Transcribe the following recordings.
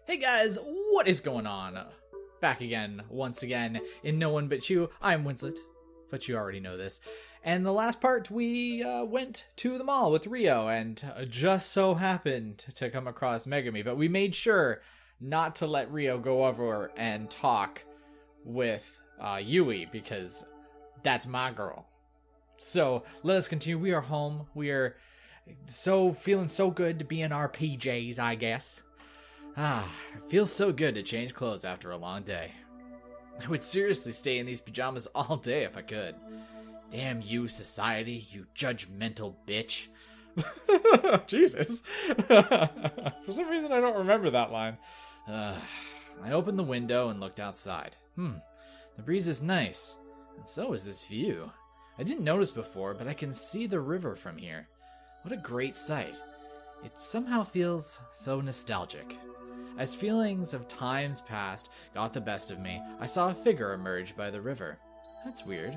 Hey guys, what is going on? Back again, once again, in No One But You. I'm Winslet, but you already know this. And the last part, we went to the mall with Rio, and just so happened to come across Megami, but we made sure not to let Rio go over and talk with Yui, because that's my girl. So, let us continue. We are home. We are feeling so good to be in our PJs, I guess. It feels so good to change clothes after a long day. I would seriously stay in these pajamas all day if I could. Damn you, society, you judgmental bitch. Jesus. For some reason, I don't remember that line. I opened the window and looked outside. The breeze is nice, and so is this view. I didn't notice before, but I can see the river from here. What a great sight. It somehow feels so nostalgic. As feelings of times past got the best of me, I saw a figure emerge by the river. That's weird.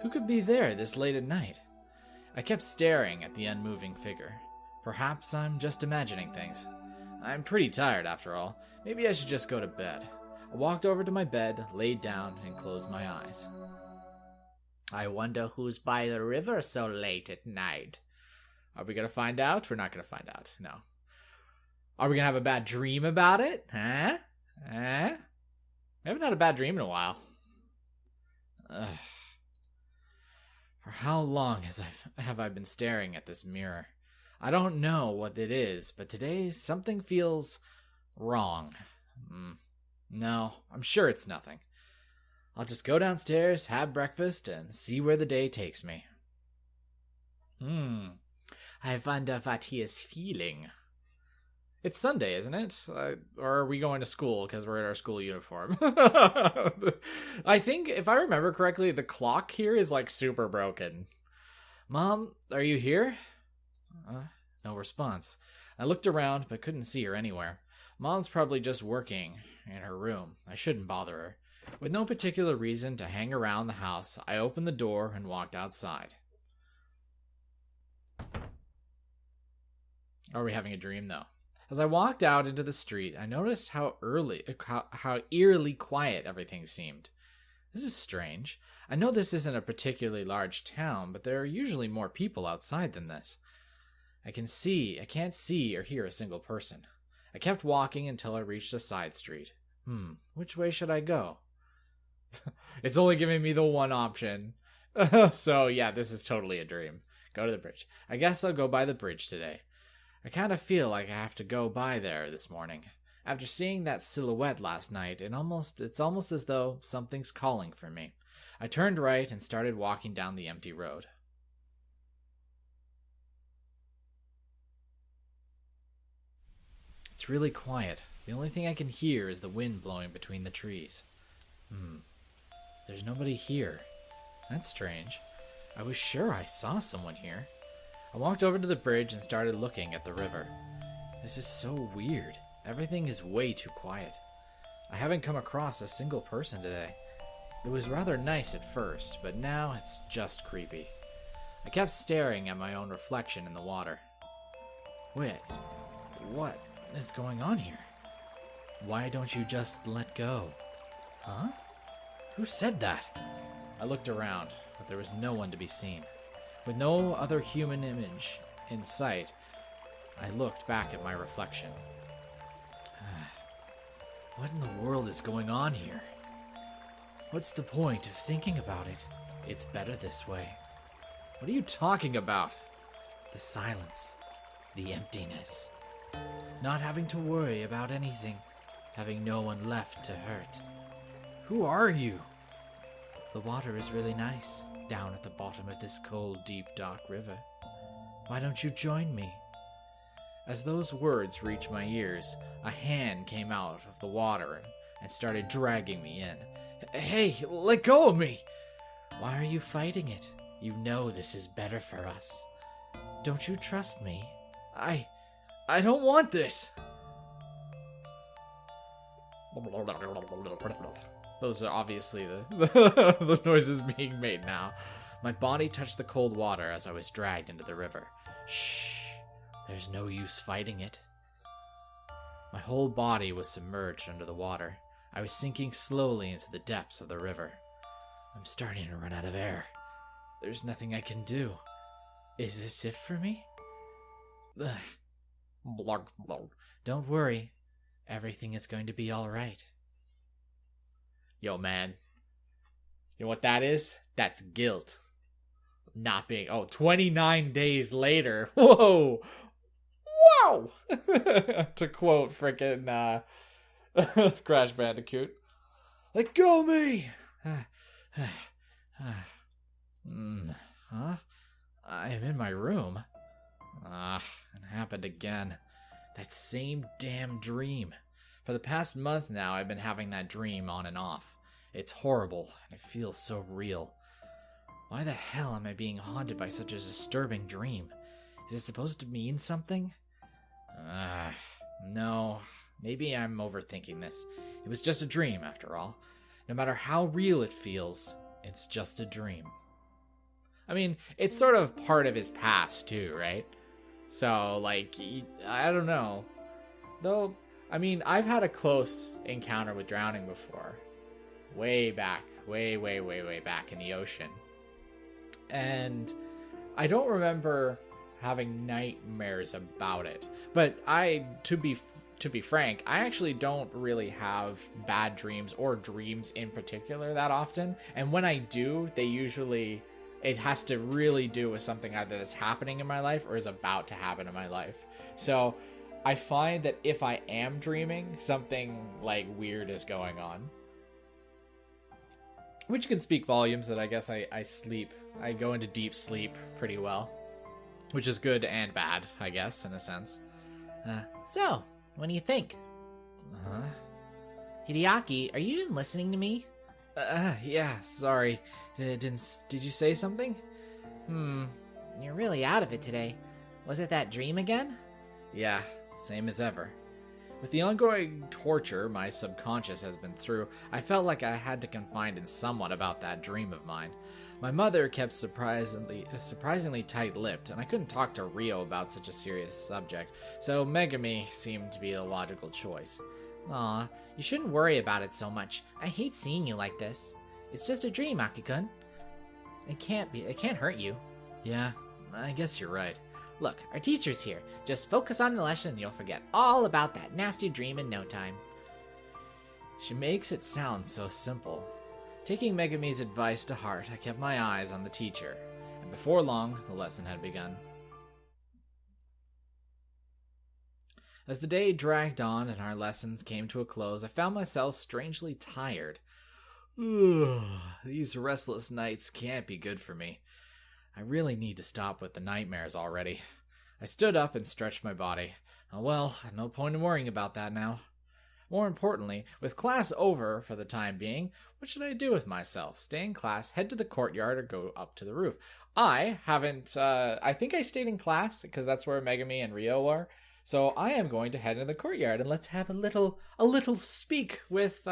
Who could be there this late at night? I kept staring at the unmoving figure. Perhaps I'm just imagining things. I'm pretty tired after all. Maybe I should just go to bed. I walked over to my bed, laid down, and closed my eyes. I wonder who's by the river so late at night. Are we going to find out? We're not going to find out. No. Are we going to have a bad dream about it? Huh? We haven't had a bad dream in a while. For how long have I been staring at this mirror? I don't know what it is, but today something feels wrong. No, I'm sure it's nothing. I'll just go downstairs, have breakfast, and see where the day takes me. I wonder what he is feeling. It's Sunday, isn't it? Or are we going to school because we're in our school uniform? I think, if I remember correctly, the clock here is like super broken. Mom, are you here? No response. I looked around but couldn't see her anywhere. Mom's probably just working in her room. I shouldn't bother her. With no particular reason to hang around the house, I opened the door and walked outside. Are we having a dream, though? As I walked out into the street, I noticed how eerily quiet everything seemed. This is strange. I know this isn't a particularly large town, but there are usually more people outside than this. I can't see or hear a single person. I kept walking until I reached a side street. Which way should I go? It's only giving me the one option. So yeah, this is totally a dream. Go to the bridge. I guess I'll go by the bridge today. I kind of feel like I have to go by there this morning. After seeing that silhouette last night, it's almost as though something's calling for me. I turned right and started walking down the empty road. It's really quiet. The only thing I can hear is the wind blowing between the trees. There's nobody here. That's strange. I was sure I saw someone here. I walked over to the bridge and started looking at the river. This is so weird. Everything is way too quiet. I haven't come across a single person today. It was rather nice at first, but now it's just creepy. I kept staring at my own reflection in the water. Wait, what is going on here? Why don't you just let go? Huh? Who said that? I looked around, but there was no one to be seen. With no other human image in sight, I looked back at my reflection. What in the world is going on here? What's the point of thinking about it? It's better this way. What are you talking about? The silence. The emptiness. Not having to worry about anything. Having no one left to hurt. Who are you? The water is really nice, down at the bottom of this cold, deep, dark river. Why don't you join me? As those words reached my ears, a hand came out of the water and started dragging me in. Hey, let go of me! Why are you fighting it? You know this is better for us. Don't you trust me? I don't want this! Those are obviously the noises being made now. My body touched the cold water as I was dragged into the river. Shh. There's no use fighting it. My whole body was submerged under the water. I was sinking slowly into the depths of the river. I'm starting to run out of air. There's nothing I can do. Is this it for me? Ugh. Blog, blog. Don't worry. Everything is going to be alright. Yo, man. You know what that is? That's guilt. Not being... 29 days later. Whoa! Whoa! To quote frickin' Crash Bandicoot. Let go me! Huh? I am in my room. It happened again. That same damn dream. For the past month now, I've been having that dream on and off. It's horrible, and it feels so real. Why the hell am I being haunted by such a disturbing dream? Is it supposed to mean something? No. Maybe I'm overthinking this. It was just a dream, after all. No matter how real it feels, it's just a dream. I mean, it's sort of part of his past, too, right? So, like, I don't know. Though, I mean, I've had a close encounter with drowning before. Way back. Way back in the ocean. And I don't remember having nightmares about it. But to be frank, I actually don't really have bad dreams or dreams in particular that often. And when I do, it has to really do with something either that's happening in my life or is about to happen in my life. So I find that if I am dreaming, something like weird is going on. Which can speak volumes that I guess I sleep. I go into deep sleep pretty well. Which is good and bad, I guess, in a sense. So, what do you think? Hideaki, are you even listening to me? Yeah, sorry. Did you say something? You're really out of it today. Was it that dream again? Yeah, same as ever. With the ongoing torture my subconscious has been through, I felt like I had to confide in someone about that dream of mine. My mother kept surprisingly tight-lipped, and I couldn't talk to Rio about such a serious subject, so Megami seemed to be the logical choice. Aw, you shouldn't worry about it so much. I hate seeing you like this. It's just a dream, Aki-kun. It can't hurt you. Yeah, I guess you're right. Look, our teacher's here. Just focus on the lesson and you'll forget all about that nasty dream in no time. She makes it sound so simple. Taking Megami's advice to heart, I kept my eyes on the teacher, and before long, the lesson had begun. As the day dragged on and our lessons came to a close, I found myself strangely tired. These restless nights can't be good for me. I really need to stop with the nightmares already. I stood up and stretched my body. Oh well, no point in worrying about that now. More importantly, with class over for the time being, what should I do with myself? Stay in class, head to the courtyard, or go up to the roof? I think I stayed in class, because that's where Megami and Rio are. So I am going to head into the courtyard, and let's have a little speak with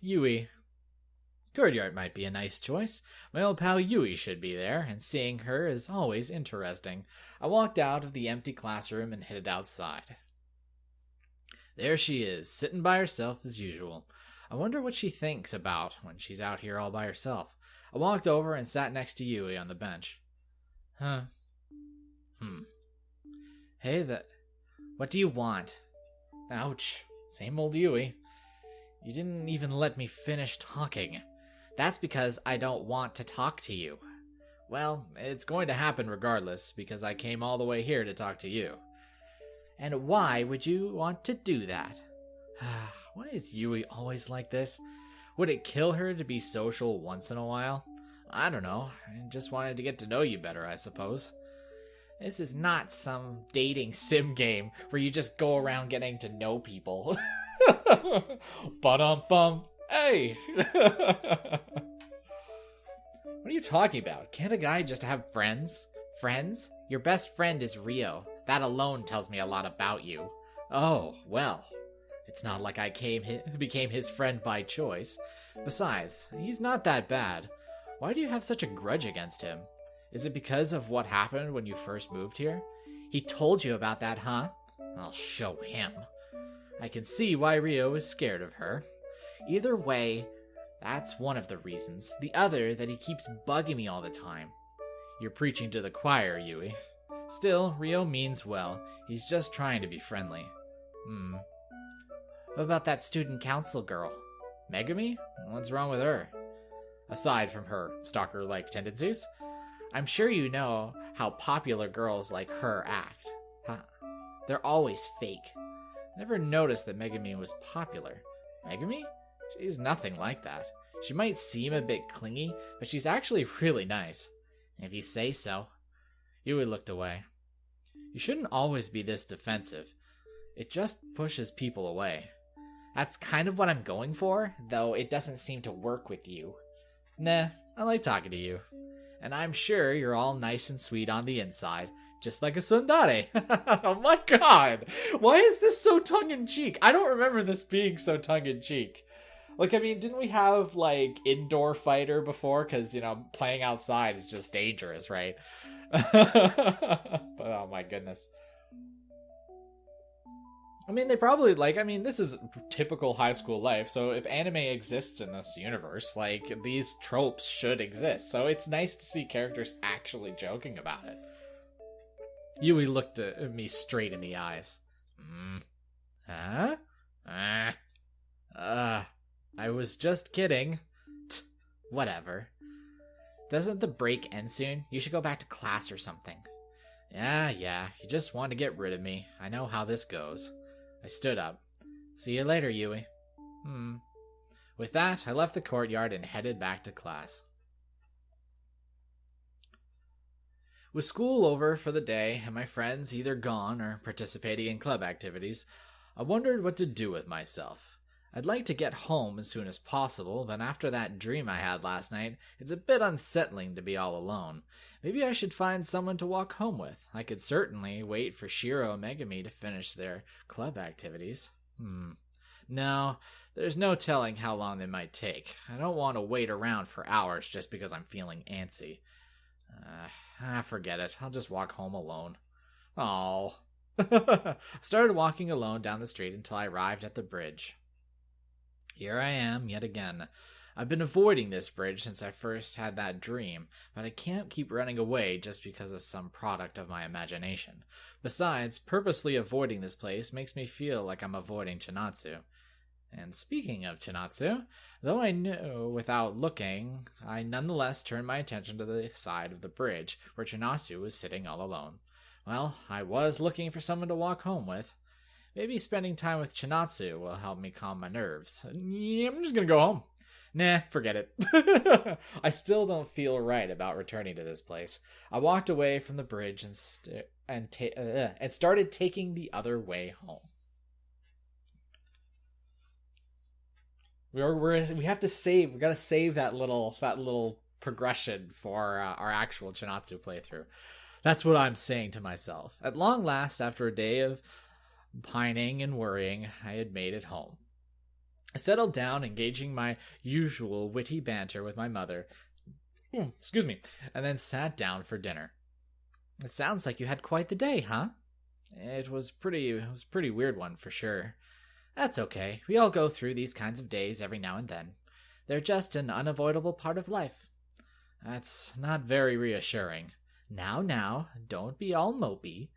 Yui. Courtyard might be a nice choice. My old pal Yui should be there, and seeing her is always interesting. I walked out of the empty classroom and headed outside. There she is, sitting by herself as usual. I wonder what she thinks about when she's out here all by herself. I walked over and sat next to Yui on the bench. Hey, what do you want? Ouch. Same old Yui. You didn't even let me finish talking. That's because I don't want to talk to you. Well, it's going to happen regardless, because I came all the way here to talk to you. And why would you want to do that? Why is Yui always like this? Would it kill her to be social once in a while? I don't know. I just wanted to get to know you better, I suppose. This is not some dating sim game where you just go around getting to know people. Ba-dum-bum. Hey! What are you talking about? Can't a guy just have friends? Friends? Your best friend is Rio. That alone tells me a lot about you. Oh, well. It's not like I became his friend by choice. Besides, he's not that bad. Why do you have such a grudge against him? Is it because of what happened when you first moved here? He told you about that, huh? I'll show him. I can see why Rio is scared of her. Either way, that's one of the reasons. The other, that he keeps bugging me all the time. You're preaching to the choir, Yui. Still, Rio means well. He's just trying to be friendly. What about that student council girl? Megumi? What's wrong with her? Aside from her stalker-like tendencies? I'm sure you know how popular girls like her act. Huh? They're always fake. Never noticed that Megumi was popular. Megumi? She's nothing like that. She might seem a bit clingy, but she's actually really nice. If you say so. Yui looked away. You shouldn't always be this defensive. It just pushes people away. That's kind of what I'm going for, though it doesn't seem to work with you. Nah, I like talking to you. And I'm sure you're all nice and sweet on the inside, just like a tsundere. Oh my god! Why is this so tongue-in-cheek? I don't remember this being so tongue-in-cheek. Like, I mean, didn't we have, like, indoor fighter before? Because, you know, playing outside is just dangerous, right? But, oh my goodness. I mean, they probably, like, I mean, this is typical high school life, so if anime exists in this universe, like, these tropes should exist. So it's nice to see characters actually joking about it. Yui looked at me straight in the eyes. Huh? I was just kidding. Whatever. Doesn't the break end soon? You should go back to class or something. Yeah, you just want to get rid of me. I know how this goes. I stood up. See you later, Yui. With that, I left the courtyard and headed back to class. With school over for the day and my friends either gone or participating in club activities, I wondered what to do with myself. I'd like to get home as soon as possible, but after that dream I had last night, it's a bit unsettling to be all alone. Maybe I should find someone to walk home with. I could certainly wait for Shiro and Megumi to finish their club activities. No, there's no telling how long they might take. I don't want to wait around for hours just because I'm feeling antsy. Forget it. I'll just walk home alone. Oh. I started walking alone down the street until I arrived at the bridge. Here I am, yet again. I've been avoiding this bridge since I first had that dream, but I can't keep running away just because of some product of my imagination. Besides, purposely avoiding this place makes me feel like I'm avoiding Chinatsu. And speaking of Chinatsu, though I knew without looking, I nonetheless turned my attention to the side of the bridge, where Chinatsu was sitting all alone. Well, I was looking for someone to walk home with. Maybe spending time with Chinatsu will help me calm my nerves. Yeah, I'm just gonna go home. Nah, forget it. I still don't feel right about returning to this place. I walked away from the bridge and started taking the other way home. We have to save. We gotta save that little progression for our actual Chinatsu playthrough. That's what I'm saying to myself. At long last, after a day of pining and worrying, I had made it home. I settled down, engaging my usual witty banter with my mother. Excuse me, and then sat down for dinner. It sounds like you had quite the day, huh? It was pretty weird one for sure. That's okay. We all go through these kinds of days every now and then. They're just an unavoidable part of life. That's not very reassuring. Now, don't be all mopey.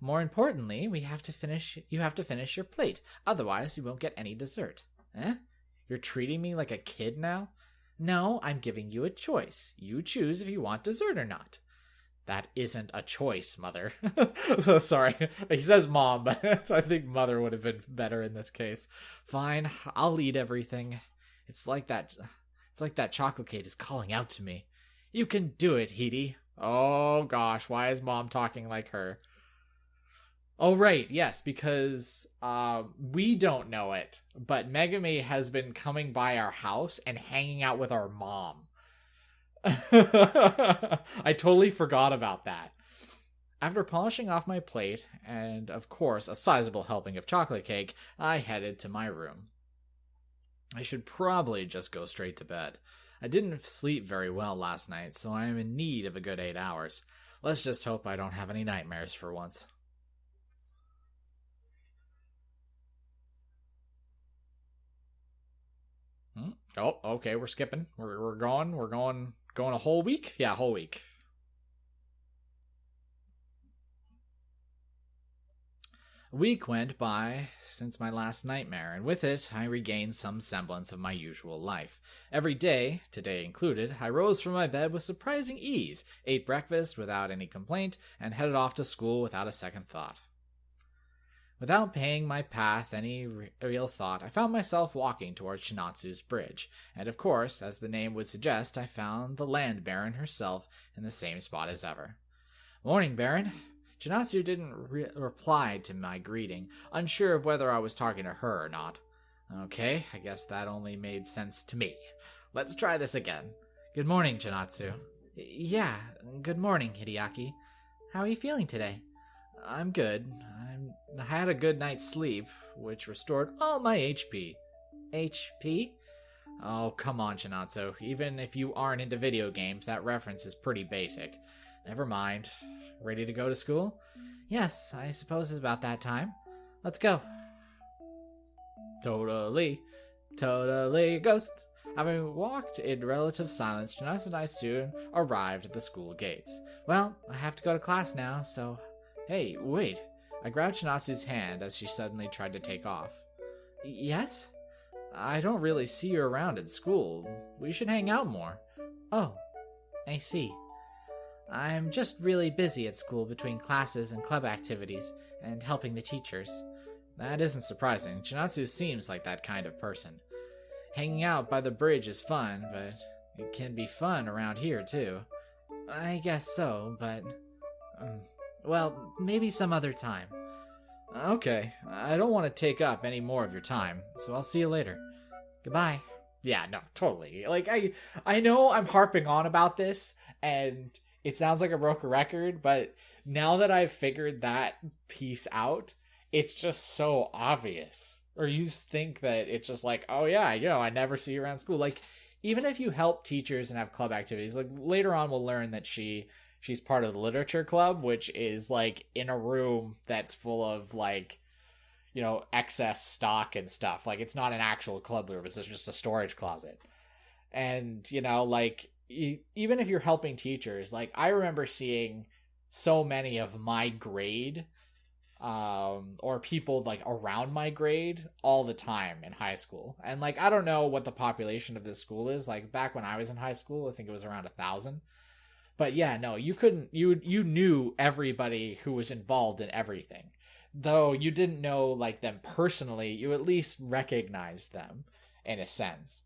More importantly, you have to finish your plate. Otherwise, you won't get any dessert. You're treating me like a kid now? No, I'm giving you a choice. You choose if you want dessert or not. That isn't a choice, Mother. So sorry. He says mom, but I think mother would have been better in this case. Fine, I'll eat everything. It's like that chocolate cake is calling out to me. You can do it, Hidi. Oh gosh, why is mom talking like her? Oh right, yes, because we don't know it, but Megumi has been coming by our house and hanging out with our mom. I totally forgot about that. After polishing off my plate, and of course a sizable helping of chocolate cake, I headed to my room. I should probably just go straight to bed. I didn't sleep very well last night, so I am in need of a good 8 hours. Let's just hope I don't have any nightmares for once. Oh, okay, we're skipping. We're going a whole week? Yeah, whole week. A week went by since my last nightmare, and with it, I regained some semblance of my usual life. Every day, today included, I rose from my bed with surprising ease, ate breakfast without any complaint, and headed off to school without a second thought. Without paying my path any real thought, I found myself walking towards Shinatsu's bridge, and of course, as the name would suggest, I found the land baron herself in the same spot as ever. "Morning, Baron." Shinatsu didn't reply to my greeting, unsure of whether I was talking to her or not. Okay, I guess that only made sense to me. Let's try this again. "Good morning, Shinatsu." Yeah, good morning, Hideaki. How are you feeling today? "I'm good. I had a good night's sleep, which restored all my HP. HP? Oh, come on, Shinatsu. Even if you aren't into video games, that reference is pretty basic. Never mind. Ready to go to school? Yes, I suppose it's about that time. Let's go. Totally, ghost. Having walked in relative silence, Shinatsu and I soon arrived at the school gates. Well, I have to go to class now, so... Hey, wait. I grabbed Shinatsu's hand as she suddenly tried to take off. Yes? I don't really see you around at school. We should hang out more. Oh, I see. I'm just really busy at school between classes and club activities and helping the teachers. That isn't surprising. Shinatsu seems like that kind of person. Hanging out by the bridge is fun, but it can be fun around here too. I guess so, but... well, maybe some other time. Okay, I don't want to take up any more of your time, so I'll see you later. Goodbye. Yeah, no, totally. Like, I know I'm harping on about this, and it sounds like a broken record, but now that I've figured that piece out, it's just so obvious. Or you think that it's just like, oh yeah, I never see you around school. Like, even if you help teachers and have club activities, like later on we'll learn that she's part of the literature club, which is like in a room that's full of like, excess stock and stuff. Like, it's not an actual club room, it's just a storage closet. And, like, even if you're helping teachers, like, I remember seeing so many of my grade, or people like around my grade all the time in high school. And like, I don't know what the population of this school is. Like, back when I was in high school, I think it was around 1,000. But yeah, no, you knew everybody who was involved in everything. Though you didn't know like them personally, you at least recognized them in a sense.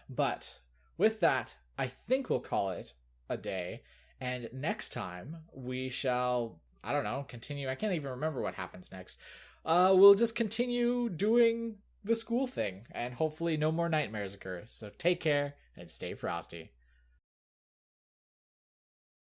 But with that, I think we'll call it a day. And next time we shall, I don't know, continue. I can't even remember what happens next. We'll just continue doing the school thing, and hopefully no more nightmares occur. So take care and stay frosty.